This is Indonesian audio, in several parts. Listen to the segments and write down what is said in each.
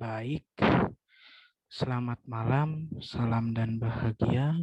Baik, selamat malam, salam dan bahagia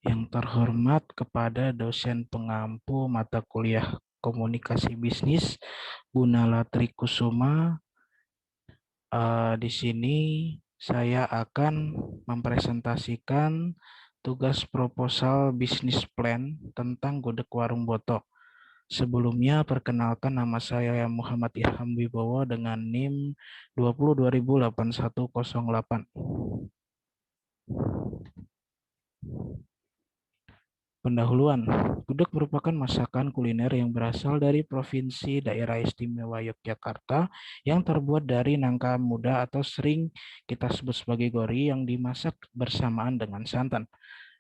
yang terhormat kepada dosen pengampu mata kuliah Komunikasi Bisnis Bunala Trikusuma. Di sini saya akan mempresentasikan tugas proposal bisnis plan tentang gudeg warung Boto. Sebelumnya, perkenalkan nama saya Muhammad Ilham Wibowo dengan NIM 20.208108. Pendahuluan, gudeg merupakan masakan kuliner yang berasal dari Provinsi Daerah Istimewa Yogyakarta yang terbuat dari nangka muda atau sering kita sebut sebagai gori yang dimasak bersamaan dengan santan.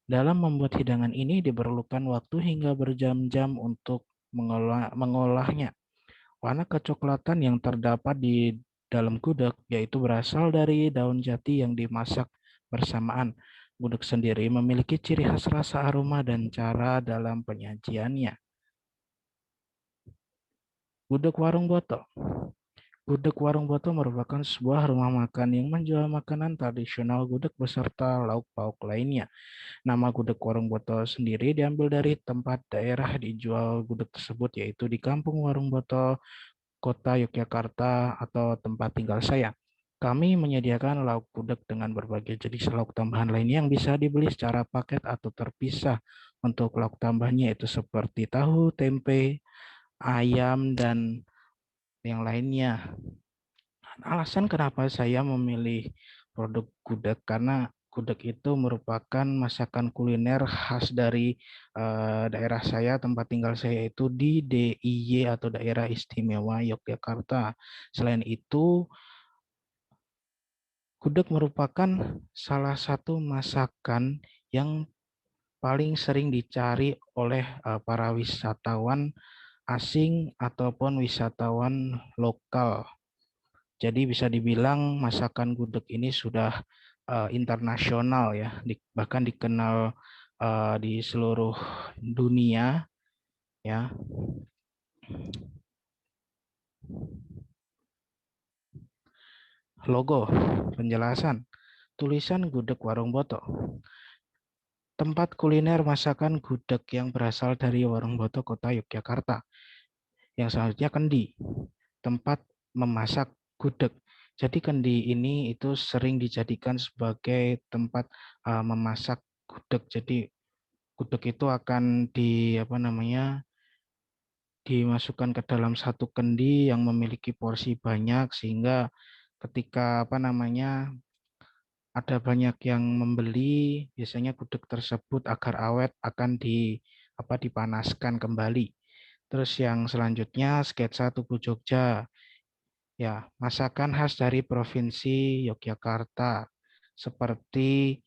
Dalam membuat hidangan ini diperlukan waktu hingga berjam-jam untuk mengolahnya. Warna kecoklatan yang terdapat di dalam gudeg yaitu berasal dari daun jati yang dimasak bersamaan. Gudeg sendiri memiliki ciri khas rasa, aroma, dan cara dalam penyajiannya. Gudeg Warung Boto. Gudeg Warung Boto merupakan sebuah rumah makan yang menjual makanan tradisional gudeg beserta lauk pauk lainnya. Nama gudeg Warung Boto sendiri diambil dari tempat daerah dijual gudeg tersebut, yaitu di Kampung Warung Boto, Kota Yogyakarta, atau tempat tinggal saya. Kami menyediakan lauk gudeg dengan berbagai jenis lauk tambahan lainnya yang bisa dibeli secara paket atau terpisah. Untuk lauk tambahnya itu seperti tahu, tempe, ayam, dan yang lainnya. Alasan kenapa saya memilih produk gudeg karena gudeg itu merupakan masakan kuliner khas dari daerah saya, tempat tinggal saya itu di DIY atau Daerah Istimewa Yogyakarta. Selain itu, gudeg merupakan salah satu masakan yang paling sering dicari oleh para wisatawan asing ataupun wisatawan lokal. Jadi bisa dibilang masakan gudeg ini sudah internasional ya, bahkan dikenal di seluruh dunia ya. Logo, penjelasan, tulisan gudeg Warung Boto. Tempat kuliner masakan gudeg yang berasal dari Warung Boto, Kota Yogyakarta. Yang selanjutnya kendi, tempat memasak gudeg. Jadi kendi ini itu sering dijadikan sebagai tempat memasak gudeg. Jadi gudeg itu akan dimasukkan ke dalam satu kendi yang memiliki porsi banyak sehingga ketika ada banyak yang membeli, biasanya gudeg tersebut agar awet akan dipanaskan kembali. Terus yang selanjutnya sketsa tugu Jogja. Ya, masakan khas dari Provinsi Yogyakarta. Seperti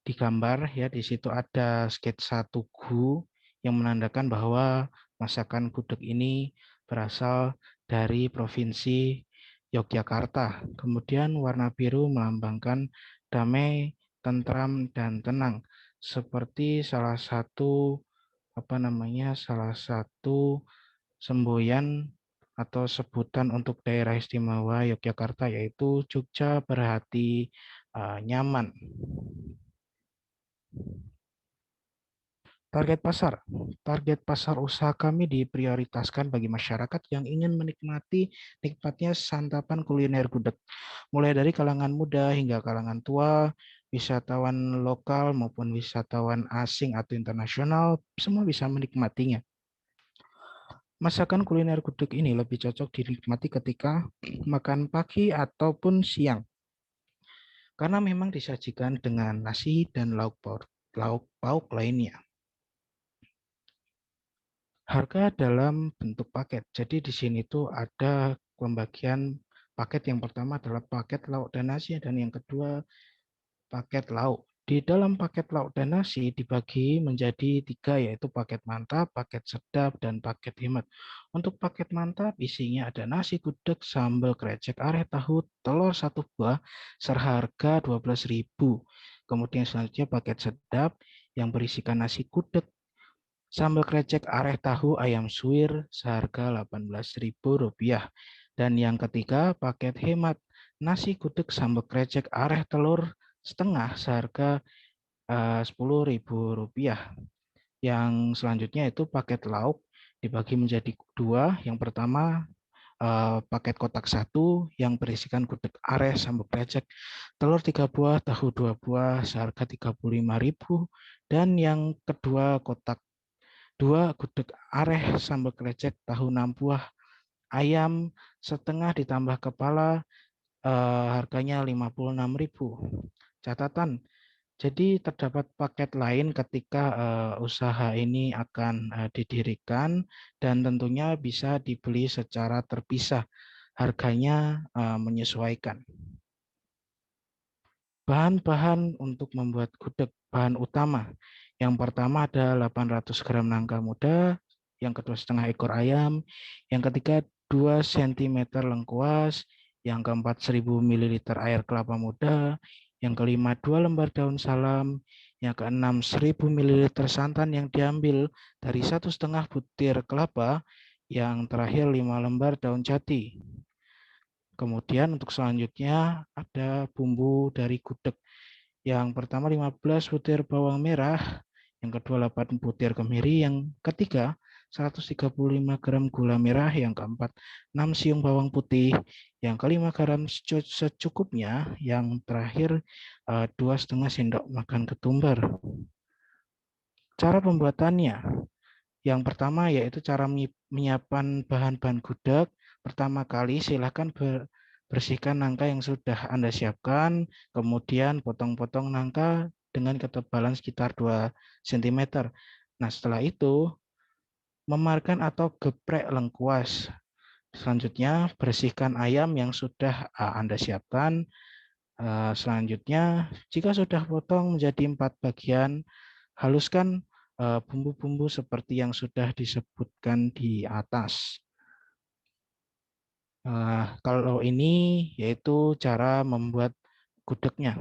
di gambar ya, di situ ada sketsa tugu yang menandakan bahwa masakan gudeg ini berasal dari Provinsi Yogyakarta. Kemudian warna biru melambangkan damai, tentram, dan tenang. Seperti salah satu semboyan atau sebutan untuk daerah istimewa Yogyakarta, yaitu Jogja berhati nyaman. Target pasar usaha kami diprioritaskan bagi masyarakat yang ingin nikmatnya santapan kuliner gudeg, mulai dari kalangan muda hingga kalangan tua, wisatawan lokal maupun wisatawan asing atau internasional, semua bisa menikmatinya. Masakan kuliner gudeg ini lebih cocok dinikmati ketika makan pagi ataupun siang, karena memang disajikan dengan nasi dan lauk pauk lainnya. Harga dalam bentuk paket. Jadi di sini tuh ada pembagian paket. Yang pertama adalah paket lauk dan nasi, dan yang kedua paket lauk. Di dalam paket lauk dan nasi dibagi menjadi 3, yaitu paket mantap, paket sedap, dan paket hemat. Untuk paket mantap isinya ada nasi gudeg, sambal krecek, areh tahu, telur 1 buah, seharga 12.000. Kemudian selanjutnya paket sedap yang berisikan nasi gudeg, sambal krecek, areh tahu, ayam suwir seharga Rp18.000. Dan yang ketiga paket hemat nasi gudeg sambal krecek areh telur setengah seharga Rp10.000. Yang selanjutnya itu paket lauk dibagi menjadi dua. Yang pertama paket kotak satu yang berisikan gudeg areh sambal krecek telur 3 buah, tahu 2 buah seharga Rp35.000. Dan yang kedua kotak 2 gudeg areh sambal krecek tahu 6 buah, ayam setengah ditambah kepala, harganya Rp56.000. Catatan, jadi terdapat paket lain ketika usaha ini akan didirikan dan tentunya bisa dibeli secara terpisah. Harganya menyesuaikan. Bahan-bahan untuk membuat gudeg, bahan utama. Yang pertama ada 800 gram nangka muda, yang kedua setengah ekor ayam, yang ketiga 2 cm lengkuas, yang keempat 1000 ml air kelapa muda, yang kelima 2 lembar daun salam, yang keenam 1000 ml santan yang diambil dari 1,5 butir kelapa, yang terakhir 5 lembar daun jati. Kemudian untuk selanjutnya ada bumbu dari gudeg. Yang pertama 15 butir bawang merah, yang kedua 8 butir kemiri, yang ketiga 135 gram gula merah, yang keempat 6 siung bawang putih, yang kelima garam secukupnya, yang terakhir 2,5 sendok makan ketumbar. Cara pembuatannya, yang pertama yaitu cara menyiapkan bahan-bahan gudeg. Pertama kali silakan bersihkan nangka yang sudah Anda siapkan, kemudian potong-potong nangka dengan ketebalan sekitar 2 cm. Nah, setelah itu memarkan atau geprek lengkuas. Selanjutnya bersihkan ayam yang sudah Anda siapkan. Selanjutnya jika sudah potong menjadi 4 bagian, haluskan bumbu-bumbu seperti yang sudah disebutkan di atas. Kalau ini yaitu cara membuat gudegnya.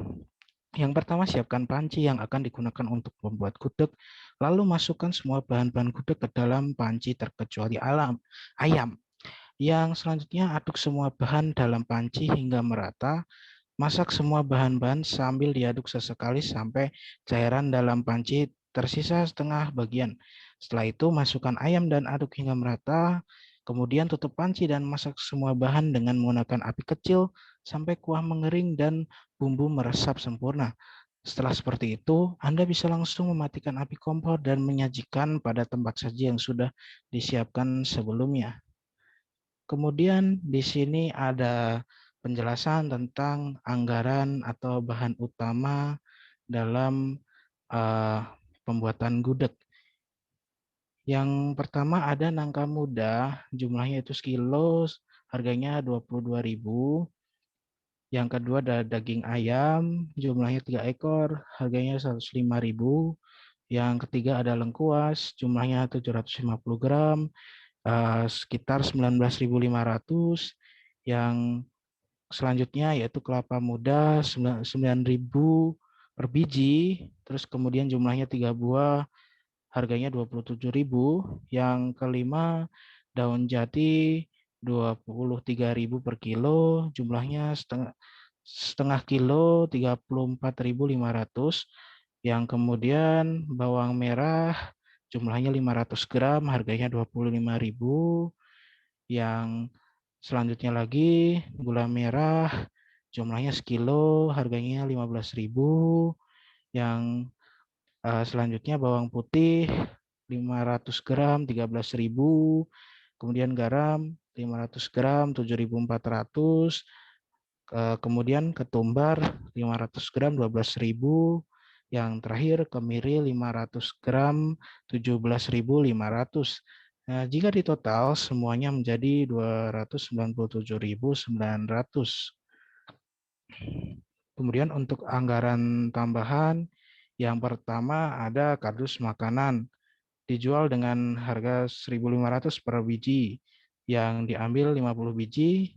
Yang pertama, siapkan panci yang akan digunakan untuk membuat gudeg, lalu masukkan semua bahan-bahan gudeg ke dalam panci terkecuali ayam. Yang selanjutnya, aduk semua bahan dalam panci hingga merata. Masak semua bahan-bahan sambil diaduk sesekali sampai cairan dalam panci tersisa setengah bagian. Setelah itu, masukkan ayam dan aduk hingga merata. Kemudian tutup panci dan masak semua bahan dengan menggunakan api kecil sampai kuah mengering dan bumbu meresap sempurna. Setelah seperti itu, Anda bisa langsung mematikan api kompor dan menyajikan pada tempat saji yang sudah disiapkan sebelumnya. Kemudian di sini ada penjelasan tentang anggaran atau bahan utama dalam pembuatan gudeg. Yang pertama ada nangka muda, jumlahnya itu sekilo, harganya 22.000. Yang kedua ada daging ayam, jumlahnya 3 ekor, harganya 105.000. Yang ketiga ada lengkuas, jumlahnya 750 gram, sekitar 19.500. Yang selanjutnya yaitu kelapa muda 9.000 per biji, terus kemudian jumlahnya 3 buah, harganya 27.000. Yang kelima daun jati 23.000 per kilo, jumlahnya setengah kilo 34.500. Yang kemudian bawang merah jumlahnya 500 gram, harganya 25.000. Yang selanjutnya lagi gula merah jumlahnya sekilo, harganya 15.000. Yang selanjutnya bawang putih 500 gram 13.000. Kemudian garam 500 gram 7.400. Kemudian ketumbar 500 gram 12.000. Yang terakhir kemiri 500 gram 17.500. Nah, jika ditotal semuanya menjadi 297.900. Kemudian untuk anggaran tambahan, yang pertama ada kardus makanan dijual dengan harga 1.500 per biji. Yang diambil 50 biji,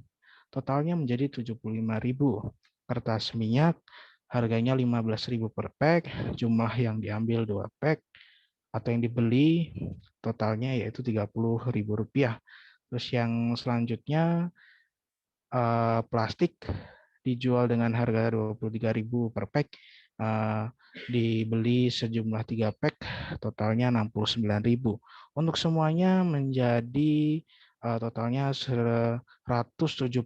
totalnya menjadi 75.000. Kertas minyak harganya 15.000 per pack, jumlah yang diambil 2 pack atau yang dibeli totalnya yaitu Rp30.000. Terus yang selanjutnya plastik dijual dengan harga 23.000 per pack, dibeli sejumlah 3 pack, totalnya 69.000. Untuk semuanya menjadi totalnya 174.000.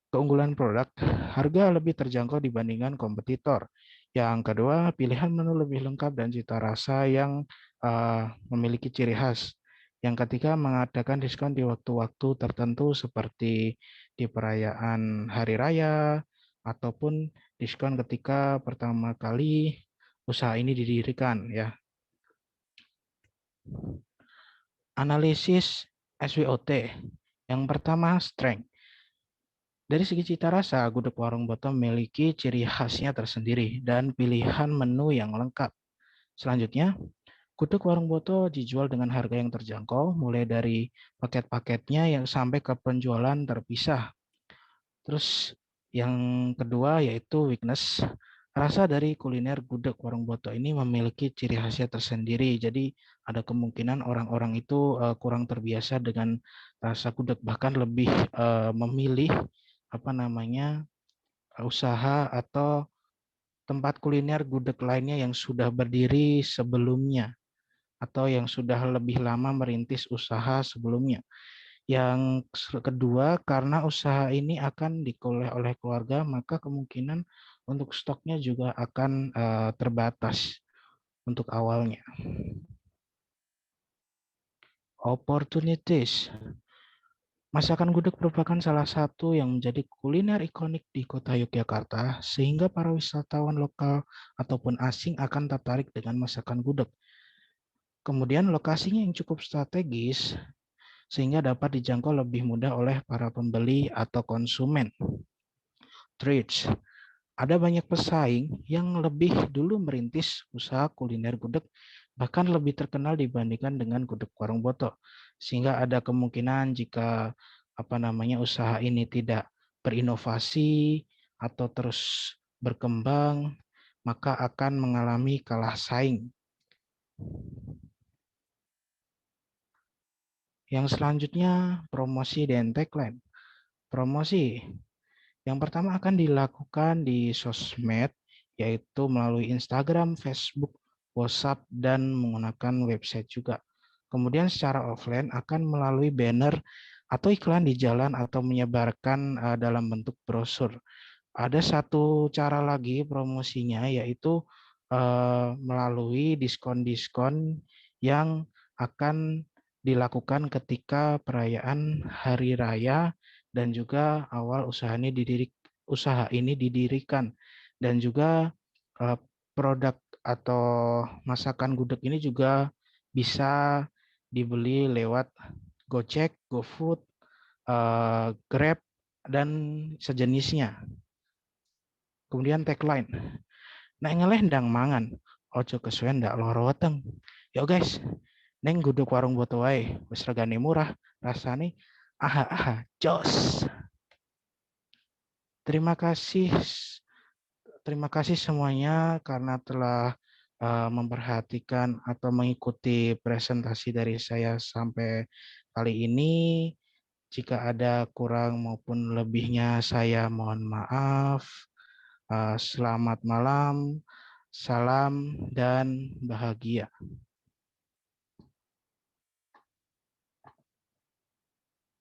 Keunggulan produk, harga lebih terjangkau dibandingkan kompetitor. Yang kedua, pilihan menu lebih lengkap dan cita rasa yang memiliki ciri khas. Yang ketiga, mengadakan diskon di waktu-waktu tertentu seperti di perayaan hari raya ataupun diskon ketika pertama kali usaha ini didirikan ya. Analisis SWOT. Yang pertama, strength. Dari segi cita rasa, gudeg warung Boto memiliki ciri khasnya tersendiri dan pilihan menu yang lengkap. Selanjutnya, gudeg warung Boto dijual dengan harga yang terjangkau, mulai dari paket-paketnya yang sampai ke penjualan terpisah. Terus yang kedua yaitu weakness. Rasa dari kuliner gudeg warung Boto ini memiliki ciri khasnya tersendiri. Jadi ada kemungkinan orang-orang itu kurang terbiasa dengan rasa gudeg, bahkan lebih memilih usaha atau tempat kuliner gudeg lainnya yang sudah berdiri sebelumnya atau yang sudah lebih lama merintis usaha sebelumnya. Yang kedua, karena usaha ini akan dikelola oleh keluarga, maka kemungkinan untuk stoknya juga akan terbatas untuk awalnya. Opportunities. Masakan gudeg merupakan salah satu yang menjadi kuliner ikonik di kota Yogyakarta, sehingga para wisatawan lokal ataupun asing akan tertarik dengan masakan gudeg. Kemudian lokasinya yang cukup strategis, sehingga dapat dijangkau lebih mudah oleh para pembeli atau konsumen. Trades. Ada banyak pesaing yang lebih dulu merintis usaha kuliner gudeg, bahkan lebih terkenal dibandingkan dengan gudeg warung Boto. Sehingga ada kemungkinan jika usaha ini tidak berinovasi atau terus berkembang, maka akan mengalami kalah saing. Yang selanjutnya, promosi dan tagline. Promosi. Yang pertama akan dilakukan di sosmed, yaitu melalui Instagram, Facebook, WhatsApp, dan menggunakan website juga. Kemudian secara offline akan melalui banner atau iklan di jalan atau menyebarkan dalam bentuk brosur. Ada satu cara lagi promosinya, yaitu melalui diskon-diskon yang akan dilakukan ketika perayaan hari raya dan juga awal usaha ini didirikan, dan juga produk atau masakan gudeg ini juga bisa dibeli lewat Gojek, GoFood, Grab, dan sejenisnya. Kemudian tagline, nek ngelendang mangan, ojo kesuwen ndak loro weteng. Yo guys, neng gudeg warung Boto wae, wis regane murah, rasane aha jos. Terima kasih terima kasih semuanya karena telah memperhatikan atau mengikuti presentasi dari saya sampai kali ini. Jika ada kurang maupun lebihnya saya mohon maaf. Selamat malam, salam dan bahagia.